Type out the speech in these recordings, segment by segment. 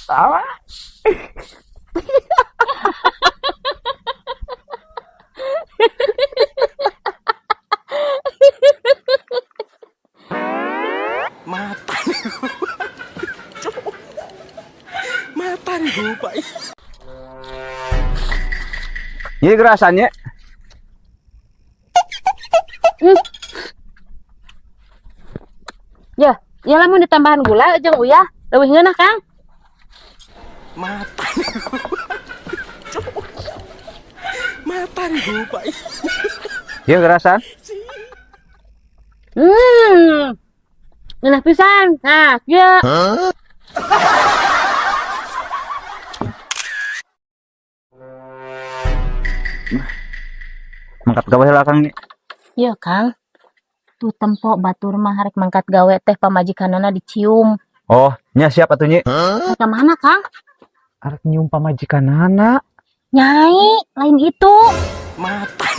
Apa? Mata. Mata nih lupa. Ini gerasannya. Ya, ya lamun ditambahan gula jeung uyah, leuwih ngeunah, Kang. Mata. Mata nih lupa. Iya gerasan. Ngeunah pisan. Nah, ya. Mangkat gawe heula Kang nih. Iya, Kang. Tuh tempo batur mah harek mangkat gawe teh pamajikanana dicium. Oh, nya siapa tuh Nyi? Ke mana, Kang? Arek nyium pamajikanana. Nyai, lain itu. Mata.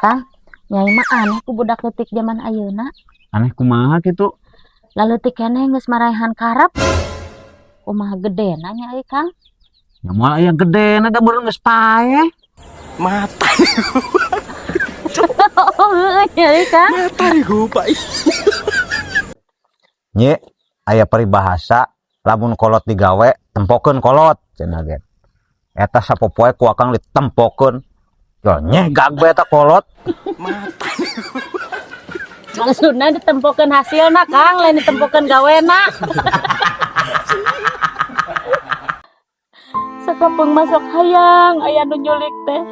Kang, nyai mah aneh ku budak leutik zaman ayeuna. Aneh kumaha gitu. Laleutik keneh geus maraehan karep. Kumaha gedena nyai, Kang? Ya moal aya gedena da beurang geus paeh. Mata. Oh, nyai, Kang. Mata nih lupa. Nyi, aya peribahasa lamun kolot digawe tempokeun kolot cenah ge. Eta sapopoe ku akang ditempokeun. Yo nyeh gagbe eta kolot. Mata. Maksudna ditempokeun hasilna, Kang, lain ditempokeun gawena. Sakapeung masuk hayang aya nu nyulik teh.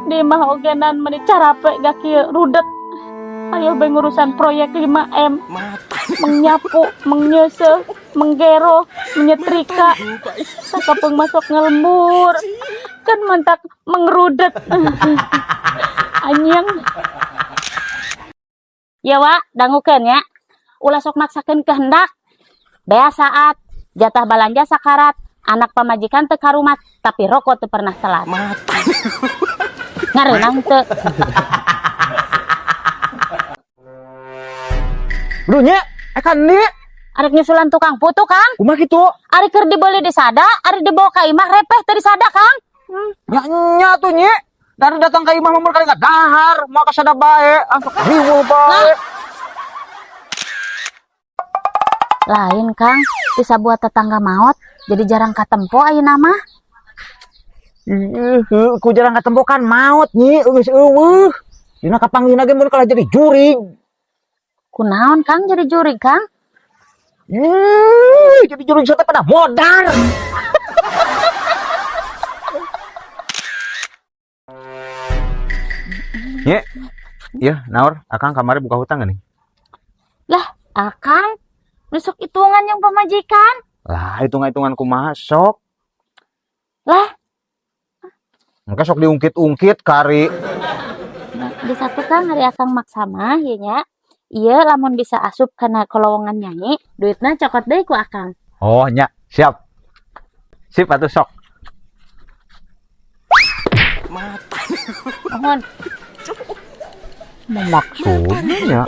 Di mah ogenan meni carape gak kieu rudet. Ayo be ngurusan proyek 5M. Mata. Menyapu, menyeuseuh, menggero, menyetrika. Sakapeung masuk ngelembur. Kan mantak mengrudet. Anyang. Ya, Wak, dangukeun ya. Ulah sok maksakeun kehendak. Bea saat jatah balanja sakarat, anak pamajikan teu karumat, tapi rokok teu pernah telat. Mata. Ngareunang teu. Duh nya, kan ni Arek nyusulan tukang putu, Kang. kumaha kitu? Ari keur dibeli di sada, ari dibawa ka imah repeh teu di sada, Kang. Nya nya tuh Nyi. Dari datang ka imah mah kali dahar, mau ka sada bae, asup riweuh bae. Lain, Kang. Bisa buat tetangga maot, jadi jarang katempo ayeuna mah. Ku jarang ketemu kan maut Nyi, geus eueuh. Dina kapanggihna ge mun kalah jadi jurig. Kunaon, Kang, jadi jurig, Kang? Jadi jurig teh pada modar. Nyi, iya, naor, akang kamari buka hutang gak nih? Lah, Akang, besok hitungan yang pemajikan. Lah, hitung-hitungan kumaha sok. Lah, Maka sok diungkit-ungkit kari. di satu Kang hari Akang maksa mah ieu nya. Ieu lamun bisa asup kana kolowongan nyai, duitna cokot deui ku Akang. Oh, nya, siap. Sip atuh sok. Mata. Mohon. Maksudnya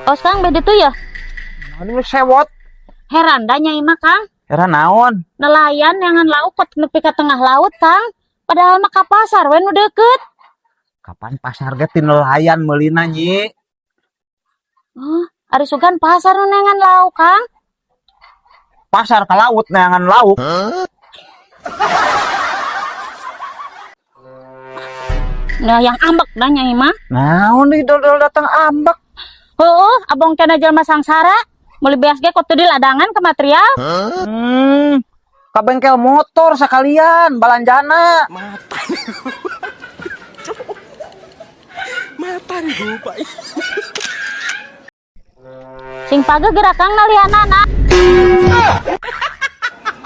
Os Kang beda tuh ya. ini sewot. Heran dah nyai mah Kang. Heran naon? Nelayan yangan lauk pot nepi ka tengah laut Kang. Padahal mah ka pasar we nu deukeut. Kapan pasar ge ti nelayan meulina Nyi? Oh, ari sugan pasar nu neangan lauk Kang. Pasar ka laut neangan lauk. Nah yang ambek dah nyai mah. Naon di dol datang ambek. Heueuh, abong kana jelema sangsara. Meuli beas ge kudu diladangan ke material. Ka bengkel motor sakalian balanjana. Mata. Mata nih lupa. Sing page gerakang nalianana.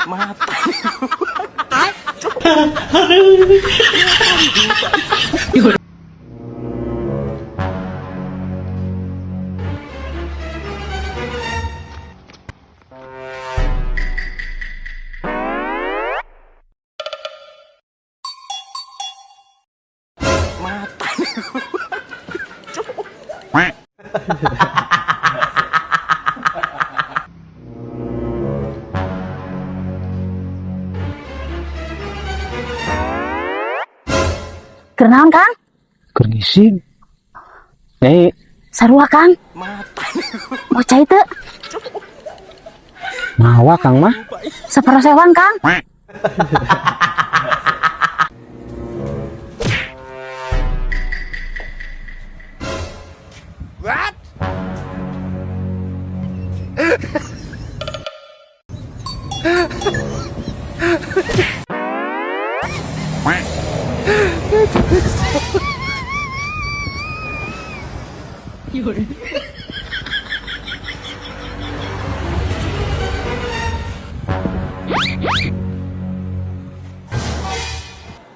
Mata. Kenaon Kang? Kernisin. Nyai, Sarua Kang. Matai Bocah itu mawa Kang mah. separo sewang Kang. What?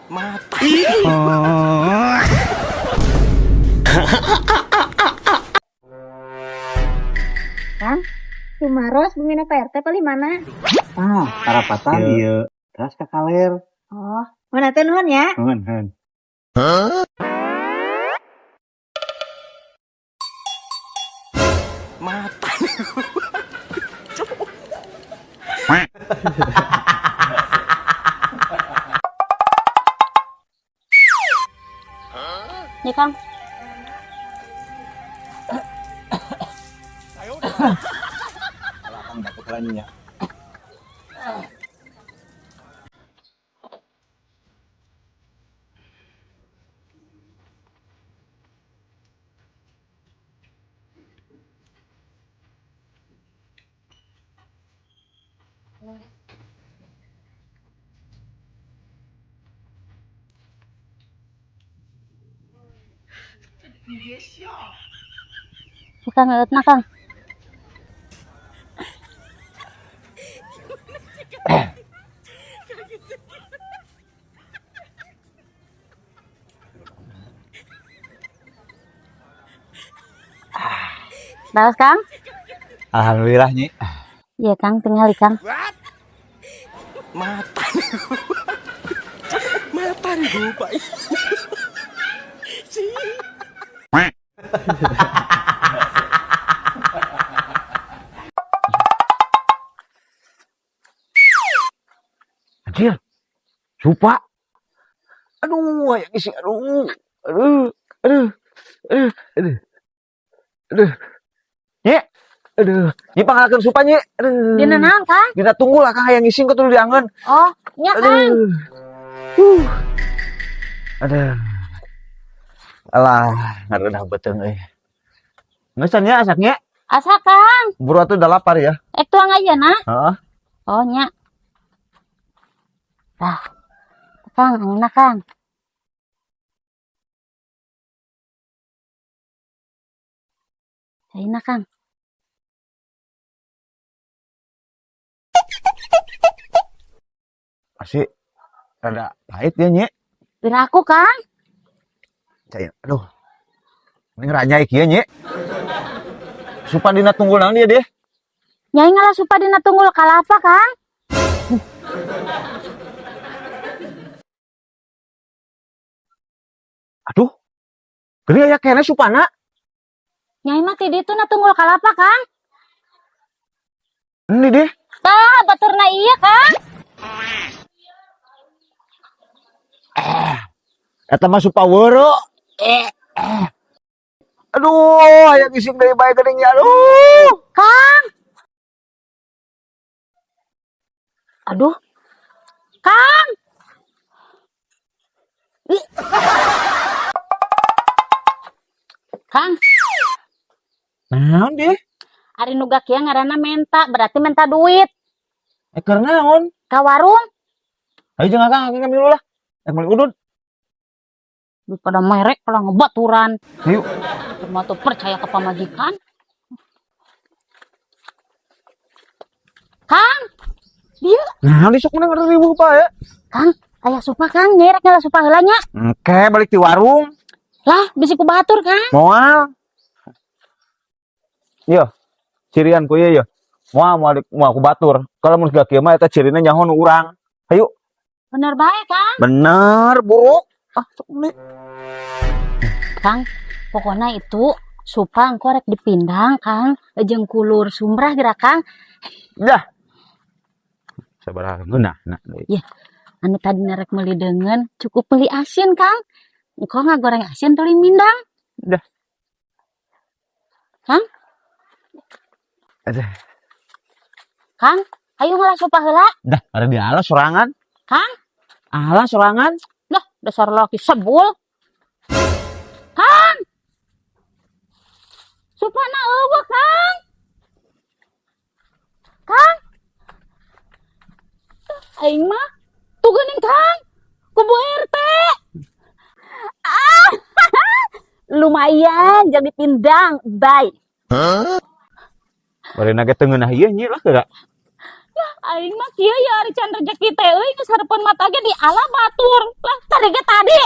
Matai Kang, Sumaros bumina PRT paling mana? Ah, karapatan ieu. Teras ka kaler. Oh, mana teh nuhun ya? Heun. Matai Nih Kang. Kang dapat lainnya. Kang ngeutna Kang. Balas Kang? Alhamdulillah Nyi. Iya Kang, tinggal Kang. What? Matai Matai lupa Anjir. Lupa. Aduh, yang isi aduh. Aduh. Nyi. Aduh, nyi pangalakeun supa Nyi. Aduh. Dina naon Kang? Dina tunggu lah Kang hayang ngising kudu diangeun. Oh, nya Kang. Aduh. Alah, ngarenah beuteung euy. Geus nya asaknya. Asa Kang. Buru atuh udah lapar ya. Ek tuang ayeuna. Heeh. Oh, nya. Tah. Kang, enak Kang. Enak Kang. Masih rada pahit ya Nyi. Dina aku Kang. Cai, aduh. Ini ngeranyai kieu Nyi. Supa dina tunggul naon dia deh. Nyai ngalah supa dina tunggul kalapa Kang. Aduh. Gede aya kene supana. Nyai mah ti ditu na tunggul kalapa Kang. Ini deh. Tah, baturna iya Kang. Eta mah supa weureu. Aduh, aya ngising deui bae geuning aduh. Kang. Aduh. Kang. Ih. Kang, Naon deh? ari nu gakieu ngaranna menta, berarti menta duit. Keur naon? Ka warung, Ayo jeung Akang kami dulu lah. Meuli udun. pada merek pada ngebaturan. Ayo. Cuma tuh percaya ke pamajikan. Kang, dia. Nah, sok menang ribu pa ya. Kang, aya supa Kang, nyerek ngalah supa heula nya. Engke balik di warung. Lah, bisi ku batur Kang. Moal. Yo. Cirian ku ieu yo. Moal aku batur. Kalau mun gak kieu mah eta cirina nyaho nu urang. Ayo. Bener bae Kang. Bener, buruk. Ah, sok meuli. Kang, pokoknya itu supang korek dipindang, Kang. Jeung kulur sumrah geura, Kang. Dah. Sabaraha ngeunah nah. Ya, anu tadi nerek meuli deungeun cukup meuli asin, Kang. Engko ngagoreng asin tuluy mindang. Dah. Kang, Aduh. Kang, ayo ngalah sopa heula. Dah, ada di alas sorangan. Kang, Alas sorangan. dah dasar laki sebul. Kang, supana eueuh, Kang. Kang, aing mah tuh geuning, Kang. Kubu RT. Ah, lumayan jadi pindang, bye. Bari nage teu ngeunah ieu nya lah geura. Aing mah kieu ya ari can rezeki teh euy geus hareupeun mata ge di ala batur. Lah tadi ge tadi.